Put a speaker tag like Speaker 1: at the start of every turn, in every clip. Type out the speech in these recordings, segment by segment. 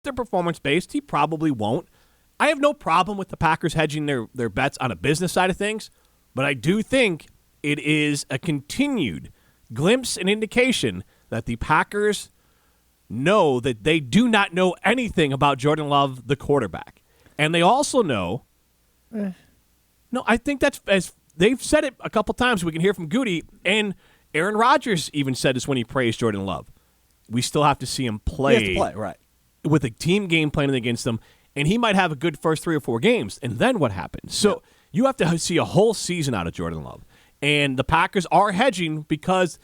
Speaker 1: they're performance-based. He probably won't. I have no problem with the Packers hedging their bets on a business side of things, but I do think it is a continued glimpse and indication that the Packers know that they do not know anything about Jordan Love, the quarterback. And they also know, no, I think that's, as they've said it a couple times, we can hear from Goody, and Aaron Rodgers even said this when he praised Jordan Love. We still have to see him play.
Speaker 2: He has to play, right. With
Speaker 1: a team game planning against them, and he might have a good first 3 or 4 games, and then what happens? So you have to see a whole season out of Jordan Love. And the Packers are hedging because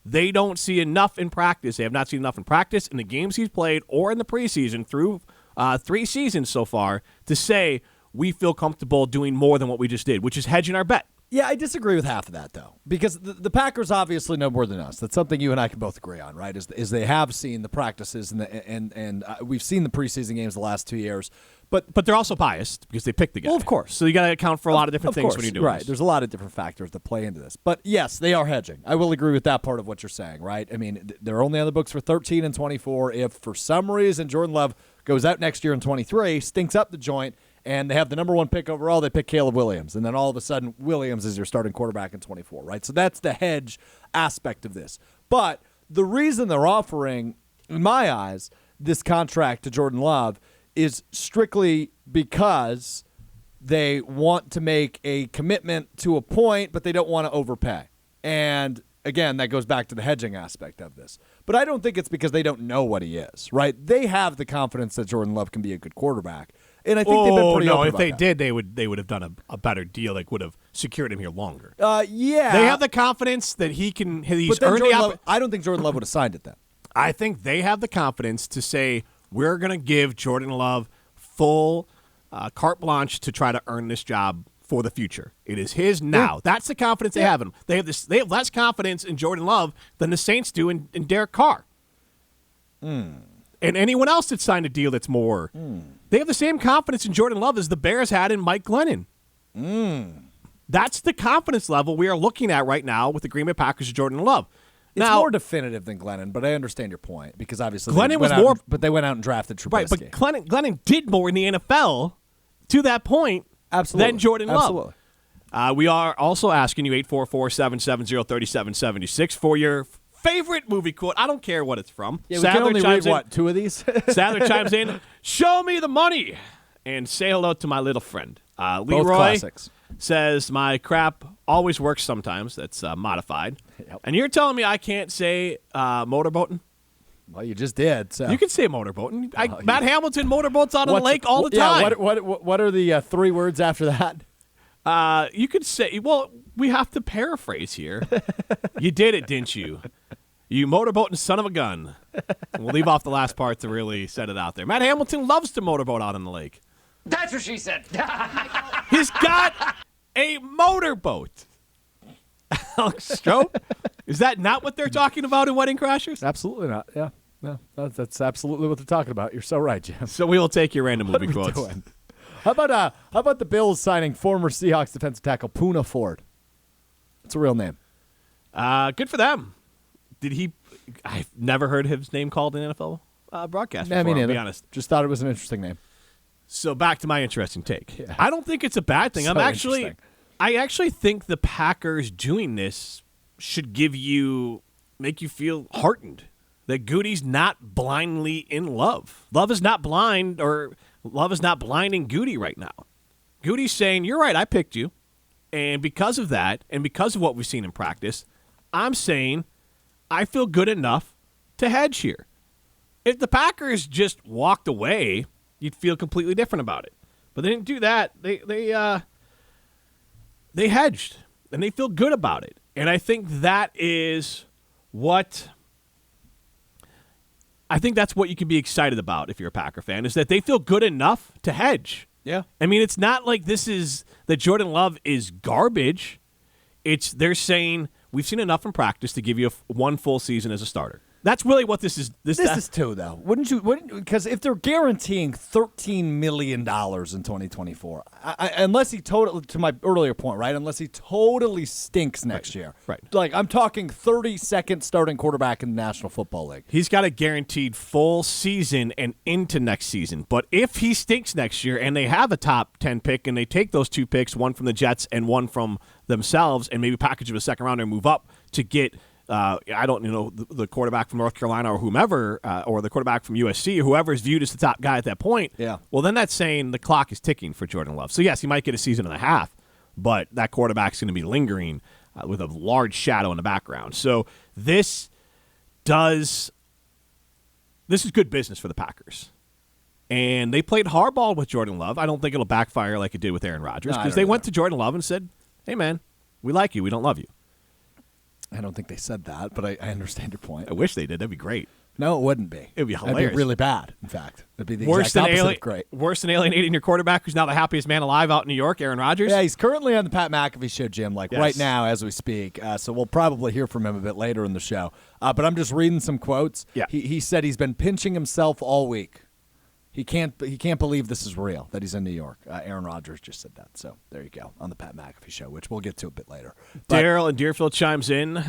Speaker 1: they don't see enough in practice. They have not seen enough in practice in the games he's played or in the preseason through 3 seasons so far to say we feel comfortable doing more than what we just did, which is hedging our bet.
Speaker 2: Yeah, I disagree with half of that, though, because the Packers obviously know more than us. That's something you and I can both agree on, right, is they have seen the practices and we've seen the preseason games the last 2 years. But
Speaker 1: they're also biased because they picked the guy.
Speaker 2: Well, of course.
Speaker 1: So you got to account for a lot of different things when you're doing this.
Speaker 2: There's a lot of different factors that play into this. But, yes, they are hedging. I will agree with that part of what you're saying, right? I mean, they're only on the books for 13 and 24. If for some reason Jordan Love goes out next year in 23, stinks up the joint, and they have the number 1 pick overall, they pick Caleb Williams. And then all of a sudden, Williams is your starting quarterback in 24, right? So that's the hedge aspect of this. But the reason they're offering, in my eyes, this contract to Jordan Love is strictly because they want to make a commitment to a point, but they don't want to overpay. And, again, that goes back to the hedging aspect of this. But I don't think it's because they don't know what he is, right? They have the confidence that Jordan Love can be a good quarterback. And I think they've been pretty open
Speaker 1: if
Speaker 2: about
Speaker 1: they
Speaker 2: that.
Speaker 1: did, they would have done a better deal. Like would have secured him here longer.
Speaker 2: Yeah,
Speaker 1: they have the confidence that he can. He's earned the.
Speaker 2: I don't think Jordan Love would have signed it then.
Speaker 1: I think they have the confidence to say we're going to give Jordan Love full carte blanche to try to earn this job for the future. It is his now. That's the confidence they have in him. They have this. They have less confidence in Jordan Love than the Saints do in Derek Carr. And anyone else that signed a deal that's more. They have the same confidence in Jordan Love as the Bears had in Mike Glennon. That's the confidence level we are looking at right now with the Green Bay Packers and Jordan Love.
Speaker 2: It's more definitive than Glennon, but I understand your point because obviously
Speaker 1: Glennon was more.
Speaker 2: But they went out and drafted Trubisky.
Speaker 1: Right, but Glennon did more in the NFL to that point than Jordan Love.
Speaker 2: Absolutely.
Speaker 1: We are also asking you 844-770-3776 for your favorite movie quote. I don't care what it's from.
Speaker 2: Yeah, we can only read, what, 2 of these?
Speaker 1: Sadler chimes in, show me the money, and say hello to my little friend.
Speaker 2: Both
Speaker 1: Leroy
Speaker 2: classics.
Speaker 1: Says, my crap always works sometimes. That's modified.
Speaker 2: Yep.
Speaker 1: And you're telling me I can't say motorboating?
Speaker 2: Well, you just did. So.
Speaker 1: You can say motorboating. Matt Hamilton motorboats out on the lake all the time.
Speaker 2: Yeah, what are the 3 words after that?
Speaker 1: You could say, well, we have to paraphrase here. You did it, didn't you? You motorboating son of a gun. And we'll leave off the last part to really set it out there. Matt Hamilton loves to motorboat out on the lake.
Speaker 3: That's what she said.
Speaker 1: He's got a motorboat. Alex Strope? Is that not what they're talking about in Wedding Crashers?
Speaker 2: Absolutely not. Yeah. No, that's absolutely what they're talking about. You're so right, Jim.
Speaker 1: So we will take your random movie quotes.
Speaker 2: Doing? How about the Bills signing former Seahawks defensive tackle Poona Ford? It's a real name.
Speaker 1: Good for them. I've never heard his name called in NFL broadcast before, I'll be honest.
Speaker 2: Just thought it was an interesting name.
Speaker 1: So back to my interesting take.
Speaker 2: Yeah.
Speaker 1: I don't think it's a bad thing. I actually think the Packers doing this should make you feel heartened that Goody's not blindly in love. Love is not blinding Goody right now. Goody's saying, you're right, I picked you. And because of that, and because of what we've seen in practice, I'm saying I feel good enough to hedge here. If the Packers just walked away, you'd feel completely different about it. But they didn't do that. They hedged, and they feel good about it. And I think that is what that's what you can be excited about if you're a Packer fan, is that they feel good enough to hedge.
Speaker 2: Yeah.
Speaker 1: I mean, it's not like that Jordan Love is garbage. They're saying we've seen enough in practice to give you one full season as a starter. That's really what this is.
Speaker 2: This is too, though. Wouldn't you? Because if they're guaranteeing $13 million in 2024, unless he totally, to my earlier point, right? Unless he totally stinks next year,
Speaker 1: right?
Speaker 2: Like I'm talking 32nd starting quarterback in the National Football League.
Speaker 1: He's got a guaranteed full season and into next season. But if he stinks next year and they have a top 10 pick and they take those 2 picks, one from the Jets and one from themselves, and maybe package of a second rounder and move up to get. I don't know the quarterback from North Carolina or whomever, or the quarterback from USC, or whoever is viewed as the top guy at that point.
Speaker 2: Yeah.
Speaker 1: Well, then that's saying the clock is ticking for Jordan Love. So yes, he might get a season and a half, but that quarterback's going to be lingering with a large shadow in the background. So this is good business for the Packers. And they played hardball with Jordan Love. I don't think it'll backfire like it did with Aaron Rodgers, because they went to Jordan Love and said, "Hey man, we like you, we don't love you."
Speaker 2: I don't think they said that, but I understand your point.
Speaker 1: I wish they did. That'd be great.
Speaker 2: No, it wouldn't be.
Speaker 1: It would be hilarious.
Speaker 2: That'd be really bad, in fact. That'd be the
Speaker 1: worse
Speaker 2: exact opposite of great.
Speaker 1: Worse than alienating your quarterback, who's now the happiest man alive out in New York, Aaron Rodgers.
Speaker 2: Yeah, he's currently on the Pat McAfee show, Jim, right now as we speak. So we'll probably hear from him a bit later in the show. But I'm just reading some quotes.
Speaker 1: Yeah.
Speaker 2: He said he's been pinching himself all week. He can't believe this is real, that he's in New York. Aaron Rodgers just said that. So there you go, on the Pat McAfee show, which we'll get to a bit later.
Speaker 1: Daryl in Deerfield chimes in.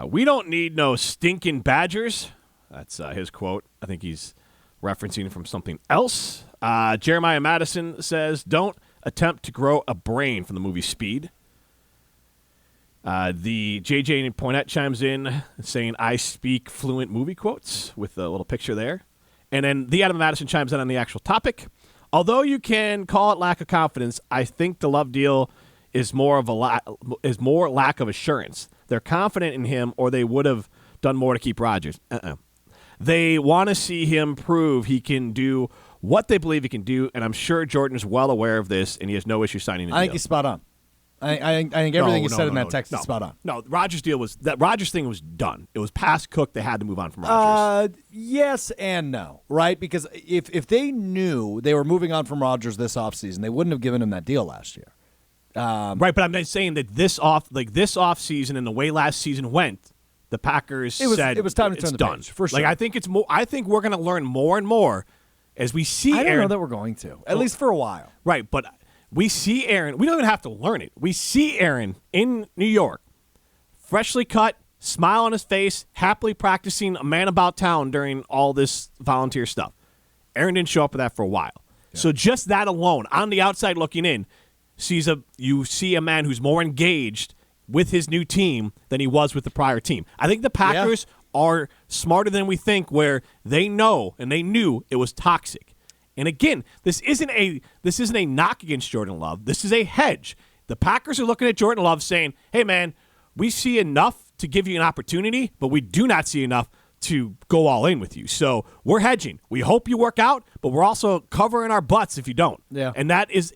Speaker 1: We don't need no stinking Badgers. That's his quote. I think he's referencing from something else. Jeremiah Madison says, "Don't attempt to grow a brain," from the movie Speed. The JJ Poinette chimes in saying, "I speak fluent," movie quotes with a little picture there. And then the Adam Madison chimes in on the actual topic. "Although you can call it lack of confidence, I think the Love deal is more lack of assurance. They're confident in him, or they would have done more to keep Rodgers. They want to see him prove he can do what they believe he can do, and I'm sure Jordan is well aware of this, and he has no issue signing the deal."
Speaker 2: I think he's spot on. I think everything he said in that text is spot on.
Speaker 1: No, Rodgers deal was that Rodgers thing was done. It was past Cook. They had to move on from Rodgers.
Speaker 2: Yes and no, right? Because if they knew they were moving on from Rodgers this offseason, they wouldn't have given him that deal last year.
Speaker 1: Right, but I'm saying that this off season and the way last season went, the Packers said
Speaker 2: it was time to turn the page, for sure.
Speaker 1: Like I think we're going to learn more and more as we see.
Speaker 2: I don't know that we're going to, at least for a while.
Speaker 1: Right, but we see Aaron. We don't even have to learn it. We see Aaron in New York, freshly cut, smile on his face, happily practicing a man about town during all this volunteer stuff. Aaron didn't show up for that for a while. Yeah. So just that alone, on the outside looking in, you see a man who's more engaged with his new team than he was with the prior team. I think the Packers are smarter than we think, where they know and they knew it was toxic. And again, this isn't a knock against Jordan Love. This is a hedge. The Packers are looking at Jordan Love saying, "Hey man, we see enough to give you an opportunity, but we do not see enough to go all in with you. So we're hedging. We hope you work out, but we're also covering our butts if you don't."
Speaker 2: Yeah.
Speaker 1: And that is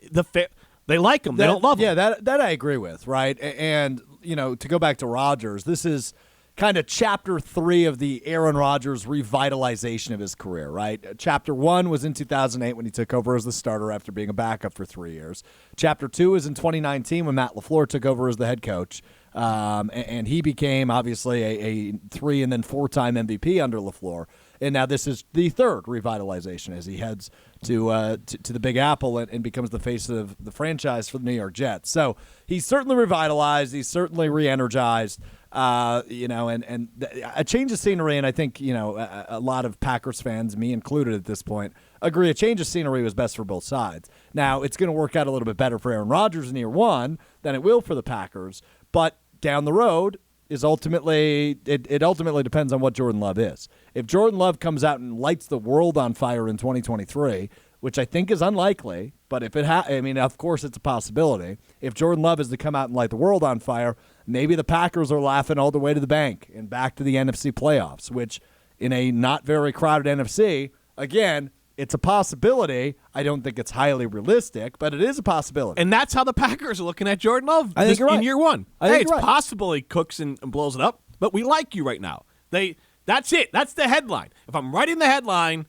Speaker 1: they like him. They don't love him.
Speaker 2: Yeah, that I agree with, right? And, to go back to Rodgers, this is kind of chapter 3 of the Aaron Rodgers revitalization of his career, right? Chapter 1 was in 2008 when he took over as the starter after being a backup for 3 years. Chapter 2 is in 2019 when Matt LaFleur took over as the head coach. And he became, obviously, a 3 and then 4-time MVP under LaFleur. And now this is the third revitalization as he heads to the Big Apple and becomes the face of the franchise for the New York Jets. So he's certainly revitalized. He's certainly re-energized. And a change of scenery, and I think, a lot of Packers fans, me included at this point, agree a change of scenery was best for both sides. Now, it's going to work out a little bit better for Aaron Rodgers in year 1 than it will for the Packers, but down the road is ultimately it ultimately depends on what Jordan Love is. If Jordan Love comes out and lights the world on fire in 2023, which I think is unlikely, but if it of course it's a possibility. If Jordan Love is to come out and light the world on fire, maybe the Packers are laughing all the way to the bank and back to the NFC playoffs, which in a not very crowded NFC, again, it's a possibility. I don't think it's highly realistic, but it is a possibility.
Speaker 1: And that's how the Packers are looking at Jordan Love
Speaker 2: in
Speaker 1: year 1.
Speaker 2: It's
Speaker 1: possible he cooks and blows it up, but we like you right now. That's it. That's the headline. If I'm writing the headline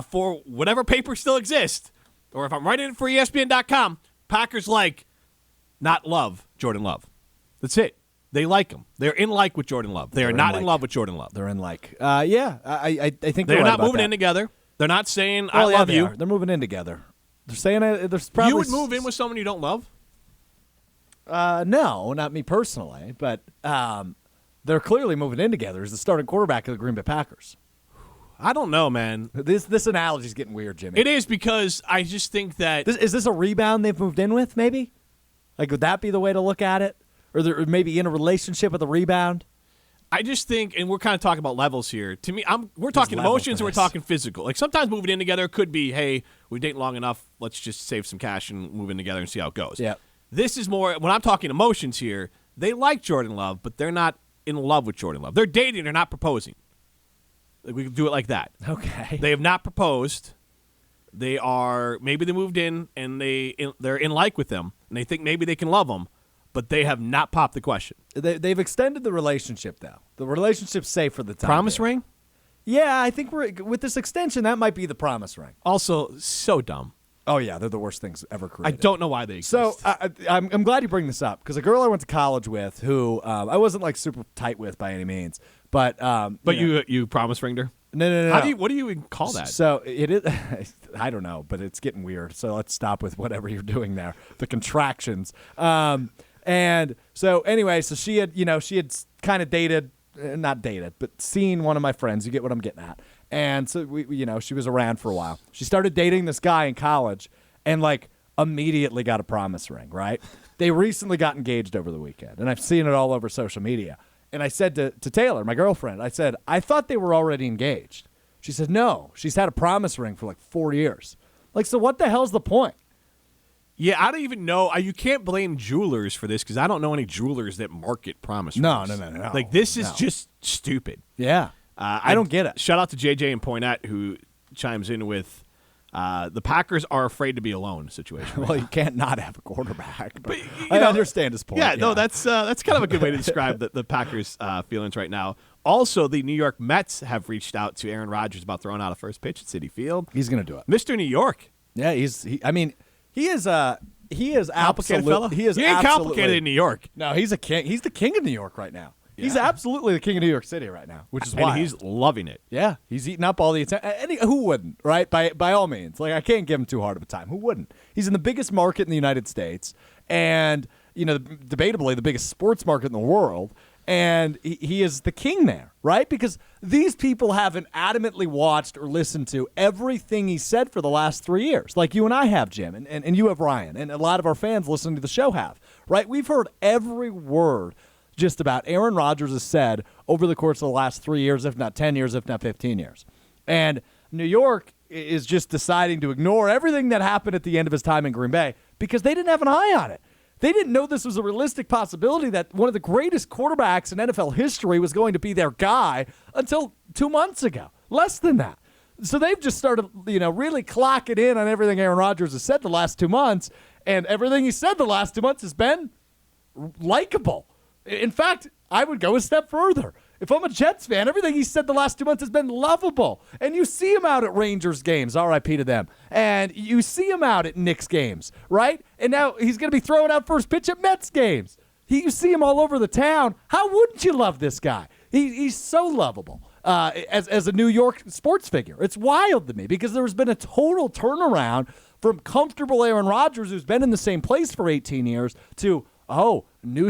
Speaker 1: for whatever paper still exists, or if I'm writing it for ESPN.com, Packers not love Jordan Love. That's it. They like him. They're in like with Jordan Love. They are not in love with Jordan Love.
Speaker 2: They're in like. I think
Speaker 1: they're
Speaker 2: right
Speaker 1: not moving
Speaker 2: that.
Speaker 1: in together. They're not saying,
Speaker 2: well,
Speaker 1: I love you.
Speaker 2: They're moving in together. They're saying there's probably.
Speaker 1: You would move in with someone you don't love?
Speaker 2: No, not me personally, but they're clearly moving in together as the starting quarterback of the Green Bay Packers.
Speaker 1: I don't know, man.
Speaker 2: This analogy is getting weird, Jimmy.
Speaker 1: It is, because I just think that
Speaker 2: is this a rebound they've moved in with? Maybe, like, would that be the way to look at it, or they're maybe in a relationship with a rebound?
Speaker 1: I just think, and we're kind of talking about levels here. To me, we're talking emotions and we're talking physical. Like, sometimes moving in together could be, hey, we've dated long enough. Let's just save some cash and move in together and see how it goes.
Speaker 2: Yeah.
Speaker 1: This is more, when I'm talking emotions here, they like Jordan Love, but they're not in love with Jordan Love. They're dating, they're not proposing. We can do it like that.
Speaker 2: Okay.
Speaker 1: They have not proposed. They are, maybe they moved in and they're in like with them, and they think maybe they can love them, but they have not popped the question.
Speaker 2: They've extended the relationship, though. The relationship's safe for the time.
Speaker 1: Promise ring?
Speaker 2: Yeah, I think with this extension, that might be the promise ring.
Speaker 1: Also, so dumb.
Speaker 2: Oh, yeah, they're the worst things ever created.
Speaker 1: I don't know why they exist.
Speaker 2: So I'm glad you bring this up, because a girl I went to college with who I wasn't like super tight with by any means, but
Speaker 1: you promise ringed her?
Speaker 2: No.
Speaker 1: What do you even call that?
Speaker 2: So it is. I don't know, but it's getting weird. So let's stop with whatever you're doing there. The contractions. And so anyway, so she had kind of dated, not dated, but seen one of my friends. You get what I'm getting at. And so she was around for a while. She started dating this guy in college, and like immediately got a promise ring. Right? They recently got engaged over the weekend, and I've seen it all over social media. And I said to Taylor, my girlfriend, I said, I thought they were already engaged. She said, no, she's had a promise ring for like 4 years. Like, so what the hell's the point?
Speaker 1: Yeah, I don't even know. You can't blame jewelers for this, because I don't know any jewelers that market promise rings.
Speaker 2: No.
Speaker 1: Like, this is just stupid.
Speaker 2: Yeah. I don't get it.
Speaker 1: Shout out to JJ and Poinette, who chimes in with the Packers are afraid to be alone situation.
Speaker 2: Well, you can't not have a quarterback. But I understand his point.
Speaker 1: Yeah, no, that's kind of a good way to describe the Packers' feelings right now. Also, the New York Mets have reached out to Aaron Rodgers about throwing out a first pitch at Citi Field.
Speaker 2: He's going to do it.
Speaker 1: Mr. New York.
Speaker 2: Yeah, he is
Speaker 1: Complicated fella.
Speaker 2: He is
Speaker 1: ain't complicated in New York.
Speaker 2: No, he's a king. He's the king of New York right now. Yeah. He's absolutely the king of New York City right now, which is why
Speaker 1: he's loving it.
Speaker 2: Yeah, he's eating up all the attention. Who wouldn't, right? By all means. Like, I can't give him too hard of a time. Who wouldn't? He's in the biggest market in the United States, and debatably the biggest sports market in the world. And he is the king there, right? Because these people haven't adamantly watched or listened to everything he said for the last 3 years, like you and I have, Jim, and you have, Ryan, and a lot of our fans listening to the show have, right? We've heard every word just about Aaron Rodgers has said over the course of the last 3 years, if not 10 years, if not 15 years. And New York is just deciding to ignore everything that happened at the end of his time in Green Bay because they didn't have an eye on it. They didn't know this was a realistic possibility that one of the greatest quarterbacks in NFL history was going to be their guy until 2 months ago. Less than that. So they've just started, really clocking in on everything Aaron Rodgers has said the last 2 months, and everything he said the last 2 months has been likable. In fact, I would go a step further. If I'm a Jets fan, everything he said the last 2 months has been lovable. And you see him out at Rangers games, RIP to them. And you see him out at Knicks games, right? And now he's going to be throwing out first pitch at Mets games. You see him all over the town. How wouldn't you love this guy? He's so lovable as a New York sports figure. It's wild to me because there's been a total turnaround from comfortable Aaron Rodgers, who's been in the same place for 18 years, to, new